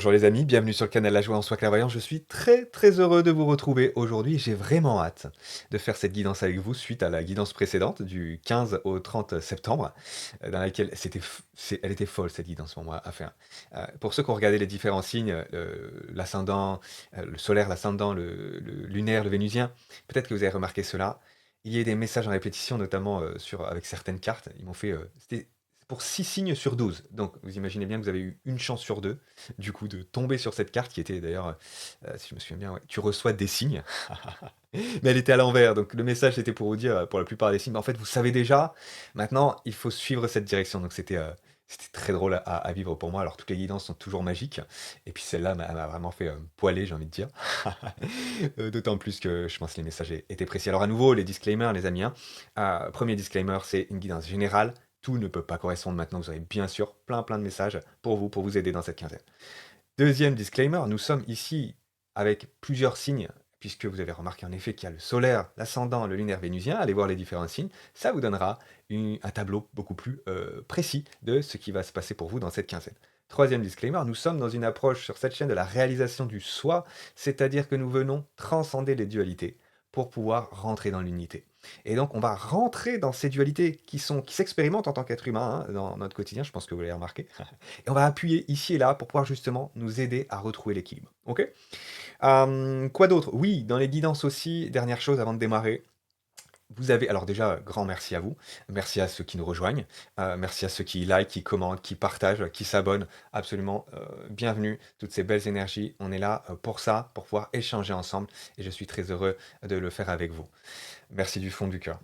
Bonjour les amis, bienvenue sur le canal La Joie en Soi Clairvoyant. Je suis très heureux de vous retrouver aujourd'hui. J'ai vraiment hâte de faire cette guidance avec vous suite à la guidance précédente du 15 au 30 septembre, dans laquelle elle était folle cette guidance pour moi à faire. Pour ceux qui ont regardé les différents signes, l'ascendant, le solaire, l'ascendant, le lunaire, le vénusien, peut-être que vous avez remarqué cela. Il y a eu des messages en répétition, notamment avec certaines cartes. Ils m'ont fait. C'était pour 6 signes sur 12. Donc vous imaginez bien que vous avez eu une chance sur deux du coup, de tomber sur cette carte qui était d'ailleurs, si je me souviens bien, ouais, tu reçois des signes. Mais elle était à l'envers, donc le message c'était pour vous dire, pour la plupart des signes, en fait, vous savez déjà, maintenant, il faut suivre cette direction. Donc c'était très drôle à vivre pour moi. Alors toutes les guidances sont toujours magiques, et puis celle-là m'a vraiment fait poiler, j'ai envie de dire. D'autant plus que je pense que les messages étaient précis. Alors à nouveau, les disclaimers, les amis, hein. Premier disclaimer, c'est une guidance générale. Tout ne peut pas correspondre maintenant. Vous avez bien sûr plein de messages pour vous aider dans cette quinzaine. Deuxième disclaimer, nous sommes ici avec plusieurs signes, puisque vous avez remarqué en effet qu'il y a le solaire, l'ascendant, le lunaire vénusien. Allez voir les différents signes, ça vous donnera un tableau beaucoup plus précis de ce qui va se passer pour vous dans cette quinzaine. Troisième disclaimer, nous sommes dans une approche sur cette chaîne de la réalisation du soi, c'est-à-dire que nous venons transcender les dualités pour pouvoir rentrer dans l'unité. Et donc on va rentrer dans ces dualités qui s'expérimentent en tant qu'être humain, hein, dans notre quotidien, je pense que vous l'avez remarqué. Et on va appuyer ici et là pour pouvoir justement nous aider à retrouver l'équilibre. Ok. Quoi d'autre? Oui, dans les guidances aussi, dernière chose avant de démarrer. Vous avez, alors déjà, grand merci à vous. Merci à ceux qui nous rejoignent. Merci à ceux qui like, qui commentent, qui partagent, qui s'abonnent. Absolument, bienvenue. Toutes ces belles énergies. On est là pour ça, pour pouvoir échanger ensemble. Et je suis très heureux de le faire avec vous. Merci du fond du cœur.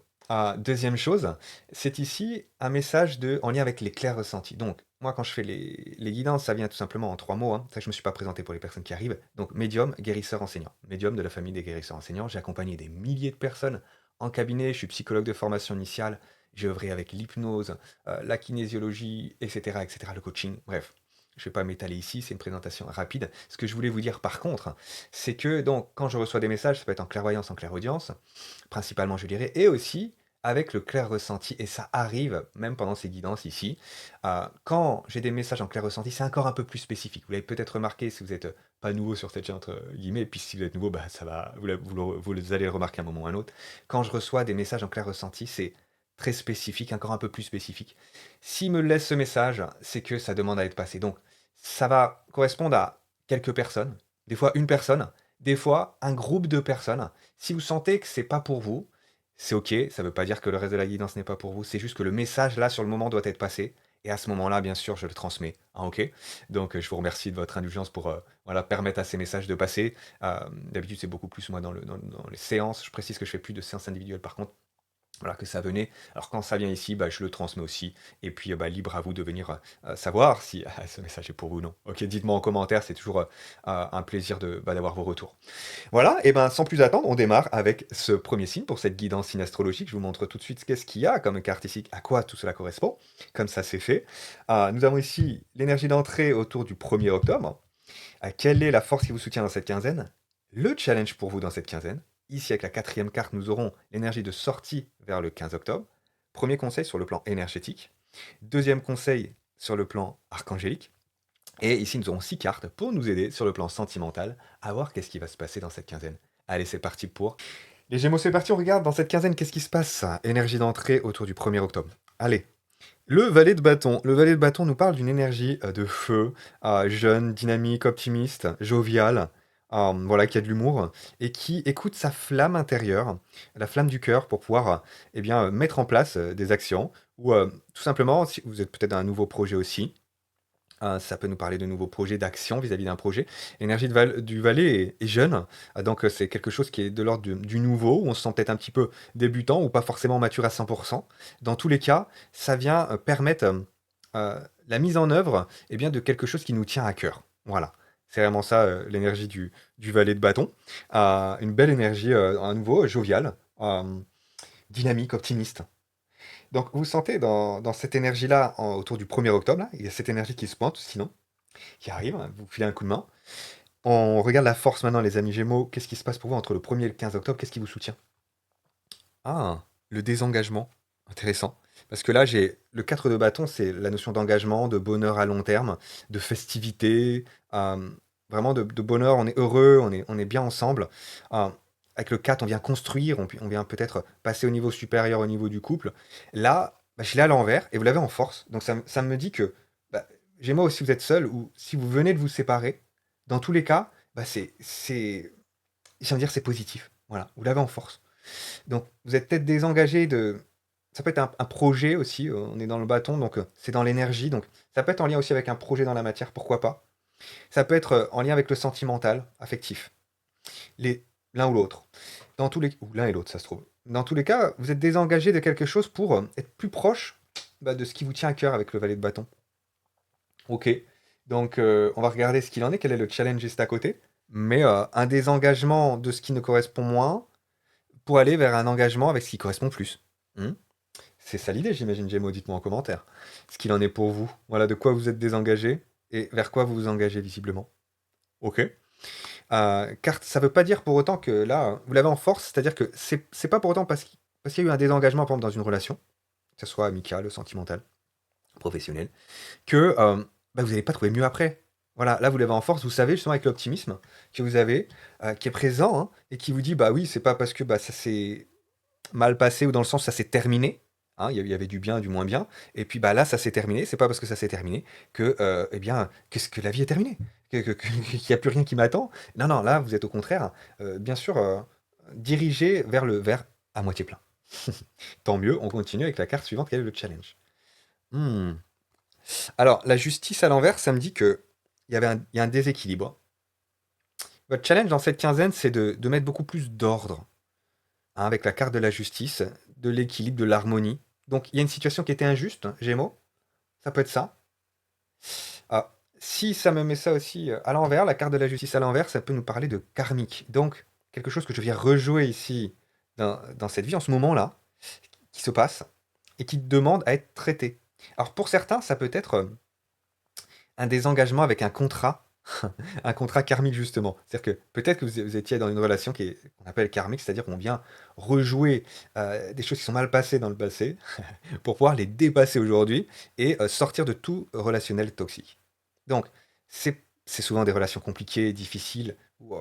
Deuxième chose, c'est ici un message en lien avec les clairs ressentis. Donc, moi, quand je fais les guidances, ça vient tout simplement en 3 mots, hein. C'est ça que je ne me suis pas présenté pour les personnes qui arrivent. Donc, médium, guérisseur, enseignant. Médium de la famille des guérisseurs enseignants. J'ai accompagné des milliers de personnes en cabinet. Je suis psychologue de formation initiale. J'ai œuvré avec l'hypnose, la kinésiologie, etc., le coaching. Bref, je ne vais pas m'étaler ici, c'est une présentation rapide. Ce que je voulais vous dire par contre, c'est que donc, quand je reçois des messages, ça peut être en clairvoyance, en clairaudience, principalement je dirais, et aussi avec le clair ressenti, et ça arrive même pendant ces guidances ici. Quand j'ai des messages en clair ressenti, c'est encore un peu plus spécifique. Vous l'avez peut-être remarqué si vous n'êtes pas nouveau sur cette chaîne, entre guillemets, et puis si vous êtes nouveau, bah, ça va, vous les allez le remarquer à un moment ou à un autre. Quand je reçois des messages en clair ressenti, c'est très spécifique, encore un peu plus spécifique. S'il me laisse ce message, c'est que ça demande à être passé. Donc, ça va correspondre à quelques personnes, des fois une personne, des fois un groupe de personnes. Si vous sentez que c'est pas pour vous, c'est ok, ça veut pas dire que le reste de la guidance n'est pas pour vous, c'est juste que le message là sur le moment doit être passé. Et à ce moment-là, bien sûr, je le transmets. Ah, ok. Donc, je vous remercie de votre indulgence pour voilà, permettre à ces messages de passer. D'habitude, c'est beaucoup plus moi dans les séances. Je précise que je fais plus de séances individuelles par contre. Voilà, que ça venait. Alors quand ça vient ici, bah, je le transmets aussi. Et puis bah, libre à vous de venir savoir si ce message est pour vous ou non. Ok, dites-moi en commentaire, c'est toujours un plaisir d'avoir vos retours. Voilà, et ben sans plus attendre, on démarre avec ce premier signe pour cette guidance signe astrologique. Je vous montre tout de suite qu'est-ce qu'il y a comme carte ici, à quoi tout cela correspond. Comme ça c'est fait. Nous avons ici l'énergie d'entrée autour du 1er octobre. Quelle est la force qui vous soutient dans cette quinzaine? Le challenge pour vous dans cette quinzaine. Ici, avec la quatrième carte, nous aurons l'énergie de sortie vers le 15 octobre. Premier conseil sur le plan énergétique. Deuxième conseil sur le plan archangélique. Et ici, nous aurons 6 cartes pour nous aider sur le plan sentimental à voir qu'est-ce qui va se passer dans cette quinzaine. Allez, c'est parti pour... Les Gémeaux, c'est parti, on regarde dans cette quinzaine, qu'est-ce qui se passe? Énergie d'entrée autour du 1er octobre. Allez, le valet de bâton. Le valet de bâton nous parle d'une énergie de feu, jeune, dynamique, optimiste, joviale, voilà, qui a de l'humour, et qui écoute sa flamme intérieure, la flamme du cœur, pour pouvoir eh bien, mettre en place des actions, ou tout simplement, si vous êtes peut-être dans un nouveau projet aussi, ça peut nous parler de nouveaux projets, d'action vis-à-vis d'un projet. L'énergie du valet est jeune, donc c'est quelque chose qui est de l'ordre du nouveau, où on se sent peut-être un petit peu débutant ou pas forcément mature à 100%. Dans tous les cas, ça vient permettre la mise en œuvre eh bien, de quelque chose qui nous tient à cœur. Voilà. C'est vraiment ça, l'énergie du valet de bâton. Une belle énergie, à nouveau, joviale, dynamique, optimiste. Donc vous sentez dans cette énergie-là, autour du 1er octobre, là, il y a cette énergie qui se pointe, sinon, qui arrive, hein, vous filez un coup de main. On regarde la force maintenant, les amis Gémeaux. Qu'est-ce qui se passe pour vous entre le 1er et le 15 octobre? Qu'est-ce qui vous soutient? Ah, le désengagement. Intéressant. Parce que là, j'ai le 4 de bâton, c'est la notion d'engagement, de bonheur à long terme, de festivité, vraiment de bonheur. On est heureux, on est bien ensemble. Euh, avec le 4, on vient construire, on vient peut-être passer au niveau supérieur, au niveau du couple. Là, bah, je l'ai à l'envers et vous l'avez en force. Donc ça me dit que, bah, Gémeaux, si vous êtes seul ou si vous venez de vous séparer, dans tous les cas, bah, je viens de dire, c'est positif. Voilà, vous l'avez en force. Donc, vous êtes peut-être désengagé de. Ça peut être un projet aussi. On est dans le bâton, donc c'est dans l'énergie. Donc, ça peut être en lien aussi avec un projet dans la matière, pourquoi pas. Ça peut être en lien avec le sentimental, affectif. Les, l'un ou l'autre. Ou l'un et l'autre, ça se trouve. Dans tous les cas, vous êtes désengagé de quelque chose pour être plus proche de ce qui vous tient à cœur avec le valet de bâton. Ok. Donc, on va regarder ce qu'il en est, quel est le challenge juste à côté. Mais un désengagement de ce qui ne correspond moins pour aller vers un engagement avec ce qui correspond plus. Hmm. C'est ça l'idée, j'imagine, Gémeaux. Dites-moi en commentaire ce qu'il en est pour vous. Voilà de quoi vous êtes désengagé et vers quoi vous vous engagez visiblement. Ok. Car ça veut pas dire pour autant que là, vous l'avez en force, c'est-à-dire que c'est pas pour autant parce qu'il y a eu un désengagement, par exemple, dans une relation, que ce soit amicale, sentimentale, professionnelle, que vous n'allez pas trouver mieux après. Voilà, là vous l'avez en force, vous savez justement avec l'optimisme que vous avez, qui est présent, hein, et qui vous dit bah oui, c'est pas parce que ça s'est mal passé ou dans le sens ça s'est terminé. Hein, il y avait du bien, du moins bien. Et puis bah là, ça s'est terminé. C'est pas parce que ça s'est terminé que qu'est-ce que la vie est terminée, qu'il n'y a plus rien qui m'attend. Non, non, là vous êtes au contraire, bien sûr, dirigé vers le verre à moitié plein. Tant mieux, on continue avec la carte suivante. Quel est le challenge? Hmm. Alors la justice à l'envers, ça me dit que il y a un déséquilibre. Votre challenge dans cette quinzaine, c'est de mettre beaucoup plus d'ordre, hein, avec la carte de la justice, de l'équilibre, de l'harmonie. Donc il y a une situation qui était injuste, Gémeaux, ça peut être ça. Ah, si ça me met ça aussi à l'envers, la carte de la justice à l'envers, ça peut nous parler de karmique. Donc quelque chose que je viens rejouer ici dans cette vie, en ce moment-là, qui se passe, et qui demande à être traité. Alors pour certains, ça peut être un désengagement avec un contrat. Un contrat karmique justement. C'est-à-dire que peut-être que vous étiez dans une relation qu'on appelle karmique, c'est-à-dire qu'on vient rejouer des choses qui sont mal passées dans le passé pour pouvoir les dépasser aujourd'hui et sortir de tout relationnel toxique. Donc, c'est souvent des relations compliquées, difficiles, où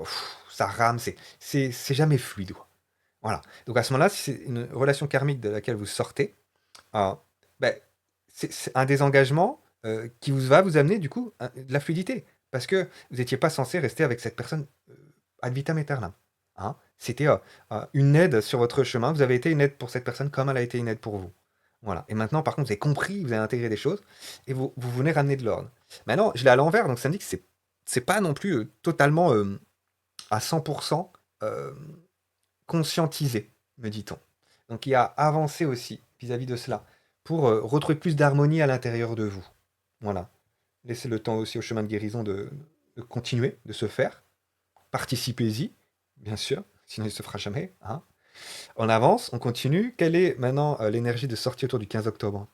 ça rame, c'est jamais fluide, quoi. Voilà. Donc à ce moment-là, si c'est une relation karmique de laquelle vous sortez, euh, ben, c'est un désengagement qui va vous amener du coup de la fluidité. Parce que vous n'étiez pas censé rester avec cette personne ad vitam aeternam. Hein. C'était une aide sur votre chemin. Vous avez été une aide pour cette personne comme elle a été une aide pour vous. Voilà. Et maintenant, par contre, vous avez compris, vous avez intégré des choses et vous venez ramener de l'ordre. Maintenant, je l'ai à l'envers, donc ça me dit que c'est pas non plus totalement à 100% euh, conscientisé, me dit-on. Donc il y a avancé aussi vis-à-vis de cela pour retrouver plus d'harmonie à l'intérieur de vous. Voilà. Laissez le temps aussi au chemin de guérison de continuer, de se faire. Participez-y, bien sûr, sinon il ne se fera jamais. Hein. On avance, on continue. Quelle est maintenant l'énergie de sortie autour du 15 octobre?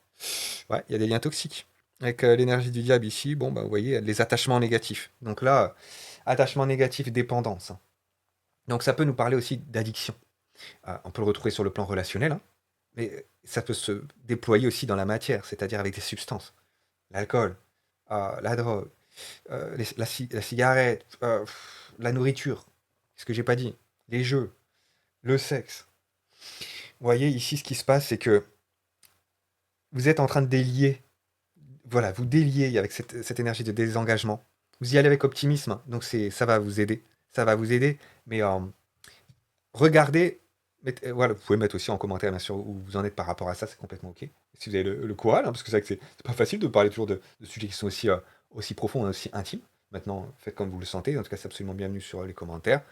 Ouais, il y a des liens toxiques. Avec l'énergie du diable ici, bon, vous voyez, les attachements négatifs. Donc là, attachement négatif, dépendance. Donc ça peut nous parler aussi d'addiction. On peut le retrouver sur le plan relationnel, hein, mais ça peut se déployer aussi dans la matière, c'est-à-dire avec des substances. L'alcool, la drogue, la cigarette, la nourriture, ce que j'ai pas dit, les jeux, le sexe. Vous voyez, ici, ce qui se passe, c'est que vous êtes en train de délier, voilà, vous déliez avec cette énergie de désengagement. Vous y allez avec optimisme, donc ça va vous aider. Ça va vous aider, mais regardez, voilà, vous pouvez mettre aussi en commentaire, bien sûr, où vous en êtes par rapport à ça, c'est complètement OK. Si vous avez le courage, hein, parce que c'est vrai que c'est pas facile de parler toujours de sujets qui sont aussi profonds et aussi intimes. Maintenant, faites comme vous le sentez. En tout cas, c'est absolument bienvenu sur les commentaires.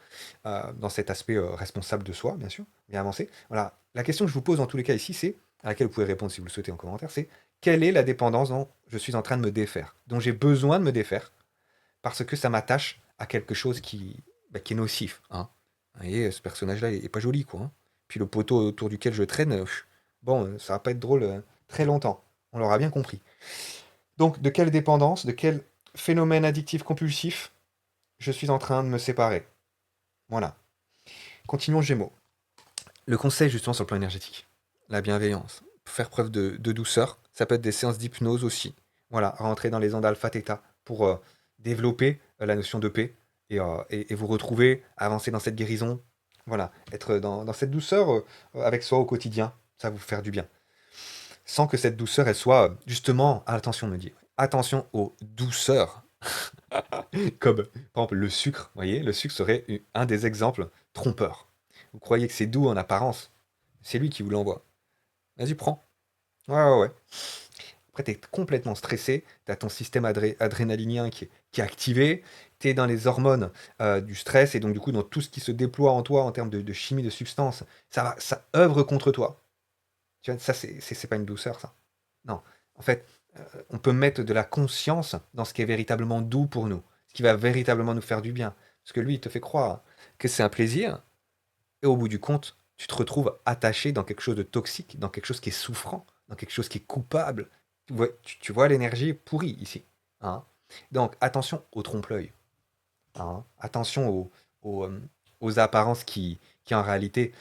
Dans cet aspect responsable de soi, bien sûr, bien avancé. Voilà. La question que je vous pose dans tous les cas ici, c'est, à laquelle vous pouvez répondre si vous le souhaitez en commentaire, c'est quelle est la dépendance dont je suis en train de me défaire, dont j'ai besoin de me défaire, parce que ça m'attache à quelque chose qui est nocif. Hein. Vous voyez, ce personnage-là il est pas joli, quoi. Hein. Puis le poteau autour duquel je traîne, bon, ça va pas être drôle très longtemps. On l'aura bien compris. Donc, de quelle dépendance, de quel phénomène addictif compulsif je suis en train de me séparer? Voilà. Continuons Gémeaux. Le conseil justement sur le plan énergétique. La bienveillance. faire preuve de douceur. Ça peut être des séances d'hypnose aussi. Voilà, rentrer dans les ondes alpha-theta pour développer la notion de paix et vous retrouver, avancer dans cette guérison. Voilà, être dans cette douceur avec soi au quotidien, ça va vous faire du bien. Sans que cette douceur, elle soit justement, attention, me dit, attention aux douceurs. Comme, par exemple, le sucre, vous voyez, le sucre serait un des exemples trompeurs. Vous croyez que c'est doux en apparence, c'est lui qui vous l'envoie. Vas-y, prends. Ouais, ouais, ouais. Après, tu es complètement stressé, tu as ton système adrénalinien qui est activé, tu es dans les hormones du stress, et donc du coup, dans tout ce qui se déploie en toi en termes de chimie, de substance, ça œuvre contre toi. Tu vois, ça, c'est pas une douceur, ça. Non. En fait, on peut mettre de la conscience dans ce qui est véritablement doux pour nous, ce qui va véritablement nous faire du bien. Parce que lui, il te fait croire que c'est un plaisir, et au bout du compte, tu te retrouves attaché dans quelque chose de toxique, dans quelque chose qui est souffrant, dans quelque chose qui est coupable. Tu vois l'énergie pourrie ici. Hein. Donc attention au trompe-l'œil. Hein. Attention aux apparences qui en réalité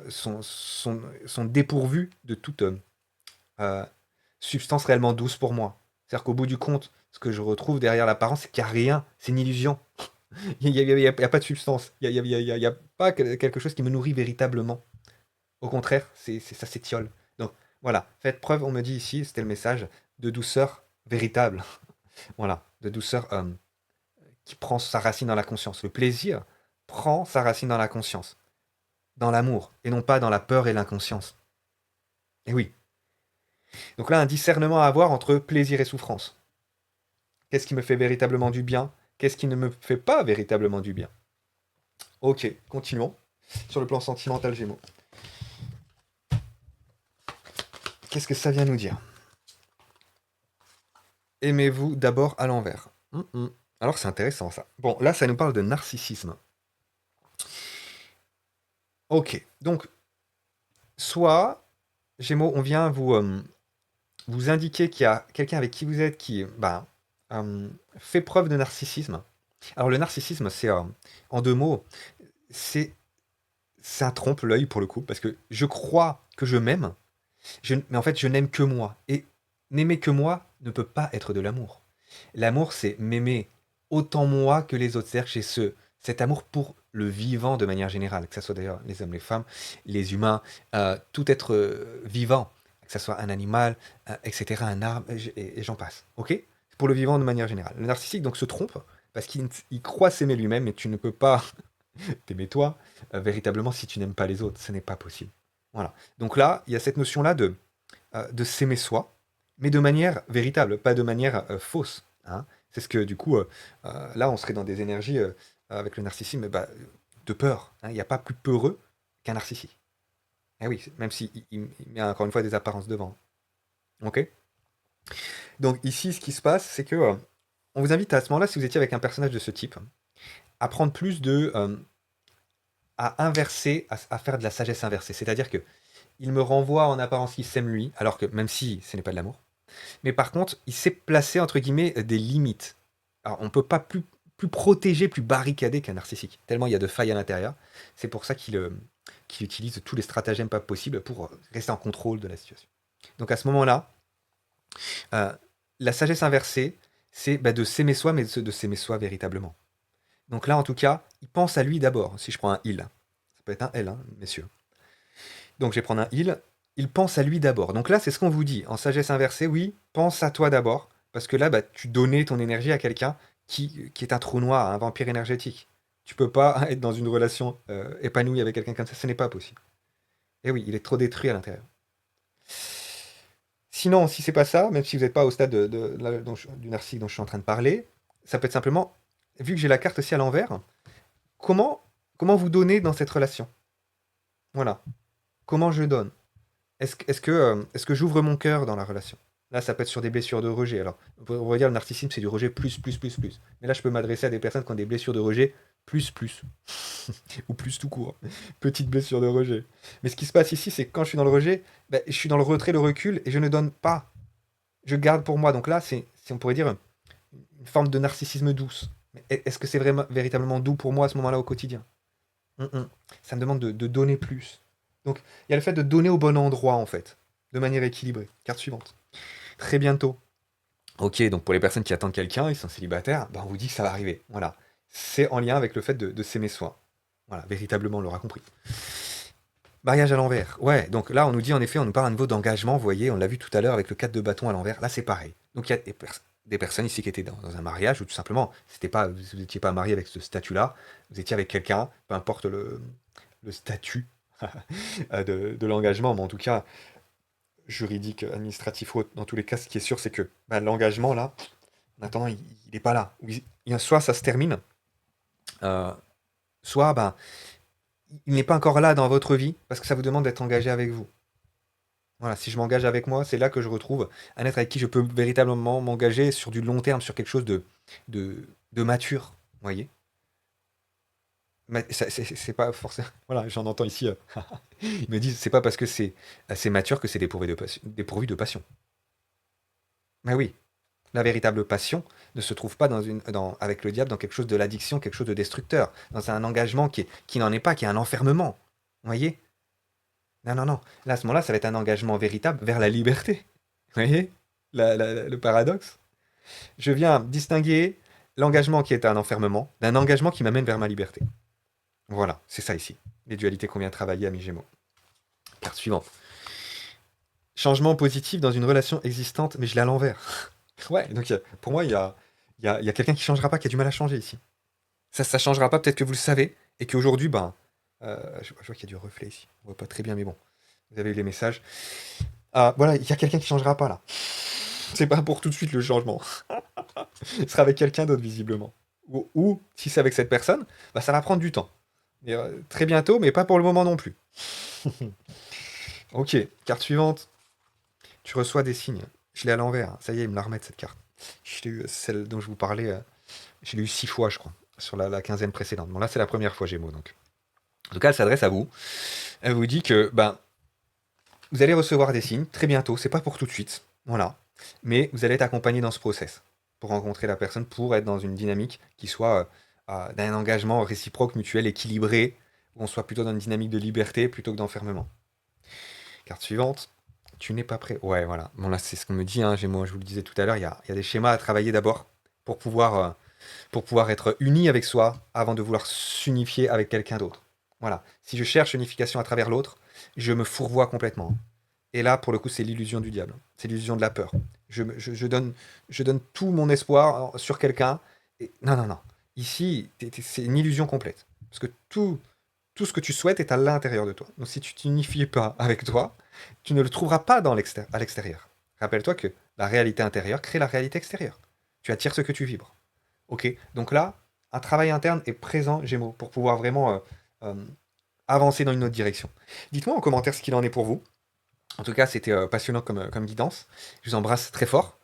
sont dépourvues de toute euh, substance réellement douce pour moi. C'est-à-dire qu'au bout du compte, ce que je retrouve derrière l'apparence, c'est qu'il n'y a rien, c'est une illusion. Il y a pas de substance, il y a pas quelque chose qui me nourrit véritablement. Au contraire, ça s'étiole. Donc voilà, faites preuve, on me dit ici, c'était le message, de douceur véritable. Voilà, de douceur qui prend sa racine dans la conscience. Le plaisir prend sa racine dans la conscience, dans l'amour, et non pas dans la peur et l'inconscience. Et oui. Donc là, un discernement à avoir entre plaisir et souffrance. Qu'est-ce qui me fait véritablement du bien? Qu'est-ce qui ne me fait pas véritablement du bien? Ok, continuons. Sur le plan sentimental, Gémeaux. Qu'est-ce que ça vient nous dire? Aimez-vous d'abord à l'envers. Alors c'est intéressant ça. Bon, là ça nous parle de narcissisme. Ok, donc soit, Gémeaux, on vient vous indiquer qu'il y a quelqu'un avec qui vous êtes qui fait preuve de narcissisme. Alors le narcissisme, c'est en deux mots, c'est ça trompe l'œil pour le coup, parce que je crois que je m'aime, mais en fait je n'aime que moi. Et n'aimer que moi ne peut pas être de l'amour. L'amour, c'est m'aimer autant moi que les autres. C'est-à-dire que j'ai cet amour pour le vivant de manière générale, que ce soit d'ailleurs les hommes, les femmes, les humains, tout être vivant, que ce soit un animal, etc., un arbre, et j'en passe. Ok? C'est pour le vivant de manière générale. Le narcissique donc se trompe parce qu'il croit s'aimer lui-même, mais tu ne peux pas t'aimer toi véritablement si tu n'aimes pas les autres. Ce n'est pas possible. Voilà. Donc là, il y a cette notion-là de s'aimer soi, mais de manière véritable, pas de manière fausse. Hein. C'est ce que, du coup, là, on serait dans des énergies avec le narcissisme de peur. Hein. Il n'y a pas plus peureux qu'un narcissique. Eh oui, même s'il il met encore une fois des apparences devant. Ok. Donc ici, ce qui se passe, c'est que on vous invite à ce moment-là, si vous étiez avec un personnage de ce type, à prendre plus à inverser, à faire de la sagesse inversée. C'est-à-dire que il me renvoie en apparence qu'il s'aime lui, alors que même si ce n'est pas de l'amour, mais par contre, il sait placer, entre guillemets, des limites. Alors, on ne peut pas plus protéger, plus barricader qu'un narcissique, tellement il y a de failles à l'intérieur. C'est pour ça qu'il utilise tous les stratagèmes pas possibles pour rester en contrôle de la situation. Donc à ce moment-là, euh, la sagesse inversée, c'est de s'aimer soi, mais de s'aimer soi véritablement. Donc là, en tout cas, il pense à lui d'abord, si je prends un il. Ça peut être un elle, hein, messieurs. Donc je vais prendre un il pense à lui d'abord. Donc là, c'est ce qu'on vous dit. En sagesse inversée, oui, pense à toi d'abord. Parce que là, tu donnais ton énergie à quelqu'un qui est un trou noir, un vampire énergétique. Tu peux pas être dans une relation épanouie avec quelqu'un comme ça, ce n'est pas possible. Et oui, il est trop détruit à l'intérieur. Sinon, si c'est pas ça, même si vous n'êtes pas au stade du narcissique dont je suis en train de parler, ça peut être simplement, vu que j'ai la carte aussi à l'envers, comment, comment vous donnez dans cette relation? Voilà. Comment je donne? Est-ce que j'ouvre mon cœur dans la relation? Là, ça peut être sur des blessures de rejet. Alors, on va dire le narcissisme, c'est du rejet plus, plus, plus, plus. Mais là, je peux m'adresser à des personnes qui ont des blessures de rejet plus, plus. Ou plus tout court. Petite blessure de rejet. Mais ce qui se passe ici, c'est que quand je suis dans le rejet, je suis dans le retrait, le recul, et je ne donne pas. Je garde pour moi. Donc là, on pourrait dire, une forme de narcissisme douce. Mais est-ce que c'est vraiment, véritablement doux pour moi à ce moment-là au quotidien? Ça me demande de donner plus. Donc, il y a le fait de donner au bon endroit, en fait. de manière équilibrée. Carte suivante. Très bientôt. Ok, donc pour les personnes qui attendent quelqu'un, ils sont célibataires, ben on vous dit que ça va arriver. Voilà. C'est en lien avec le fait de s'aimer soi. Voilà, véritablement, on l'aura compris. Mariage à l'envers. Ouais, donc là, on nous dit en effet, on nous parle à niveau d'engagement. Vous voyez, on l'a vu tout à l'heure avec le 4 de bâton à l'envers. Là, c'est pareil. Donc il y a des personnes ici qui étaient dans un mariage ou tout simplement, c'était pas, vous n'étiez pas marié avec ce statut-là. Vous étiez avec quelqu'un, peu importe le statut de l'engagement, mais en tout cas, juridique, administratif ou autre. Dans tous les cas, ce qui est sûr, c'est que bah, l'engagement, là, en attendant, il n'est pas là. Soit ça se termine, euh, soit ben, il n'est pas encore là dans votre vie parce que ça vous demande d'être engagé avec vous. Voilà, si je m'engage avec moi, c'est là que je retrouve un être avec qui je peux véritablement m'engager sur du long terme, sur quelque chose de mature. Vous voyez? Mais c'est pas forcément. Voilà, j'en entends ici. Ils me disent, c'est pas parce que c'est assez mature que c'est dépourvu de passion. Mais oui, la véritable passion ne se trouve pas avec le diable dans quelque chose de l'addiction, quelque chose de destructeur, dans un engagement qui n'en est pas, qui est un enfermement. Vous voyez? Non, non, non. Là, à ce moment-là, ça va être un engagement véritable vers la liberté. Vous voyez le paradoxe? Je viens distinguer l'engagement qui est un enfermement d'un engagement qui m'amène vers ma liberté. Voilà, c'est ça ici. Les dualités qu'on vient travailler à mi-gémeaux. Carte suivante. Changement positif dans une relation existante, mais je l'ai à l'envers. Ouais, donc pour moi, il y a quelqu'un qui changera pas, qui a du mal à changer ici. Ça changera pas, peut-être que vous le savez, et qu'aujourd'hui, ben, je vois qu'il y a du reflet ici. On voit pas très bien, mais bon, vous avez eu les messages. Ah, voilà, il y a quelqu'un qui changera pas là. C'est pas pour tout de suite le changement. Ce sera avec quelqu'un d'autre, visiblement. Ou si c'est avec cette personne, bah, ça va prendre du temps. Et, très bientôt, mais pas pour le moment non plus. Ok, carte suivante. Tu reçois des signes. Je l'ai à l'envers. Ça y est, il me la remet cette carte. Je l'ai eu, celle dont je vous parlais, je l'ai eu 6 fois, je crois, sur la quinzaine précédente. Bon, là, c'est la première fois, Gémeaux, donc. En tout cas, elle s'adresse à vous. Elle vous dit que ben, vous allez recevoir des signes très bientôt. C'est pas pour tout de suite. Voilà. Mais vous allez être accompagné dans ce process pour rencontrer la personne, pour être dans une dynamique qui soit d'un engagement réciproque, mutuel, équilibré, où on soit plutôt dans une dynamique de liberté plutôt que d'enfermement. Carte suivante. Tu n'es pas prêt. Ouais, voilà. Bon, là, c'est ce qu'on me dit, hein, Gémeaux. Je vous le disais tout à l'heure, il y a des schémas à travailler d'abord pour pouvoir être uni avec soi avant de vouloir s'unifier avec quelqu'un d'autre. Voilà. Si je cherche unification à travers l'autre, je me fourvoie complètement. Et là, pour le coup, c'est l'illusion du diable. C'est l'illusion de la peur. Je donne tout mon espoir sur quelqu'un. Non, non, non. Ici, c'est une illusion complète. Parce que tout ce que tu souhaites est à l'intérieur de toi. Donc si tu t'unifies pas avec toi, tu ne le trouveras pas à l'extérieur. Rappelle-toi que la réalité intérieure crée la réalité extérieure. Tu attires ce que tu vibres. Ok, donc là, un travail interne est présent, Gémeaux, pour pouvoir vraiment avancer dans une autre direction. Dites-moi en commentaire ce qu'il en est pour vous. En tout cas, c'était passionnant comme guidance. Je vous embrasse très fort.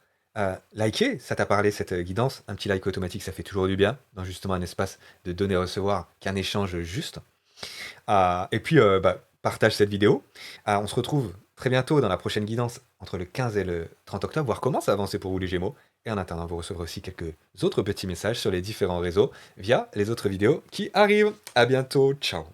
Likez, ça t'a parlé cette guidance. Un petit like automatique, ça fait toujours du bien, dans justement un espace de donner-recevoir, qu'un échange juste. Et puis, bah, partage cette vidéo. On se retrouve très bientôt dans la prochaine guidance entre le 15 et le 30 octobre, voir comment ça a avancé pour vous les Gémeaux. Et en attendant, vous recevrez aussi quelques autres petits messages sur les différents réseaux via les autres vidéos qui arrivent. À bientôt, ciao.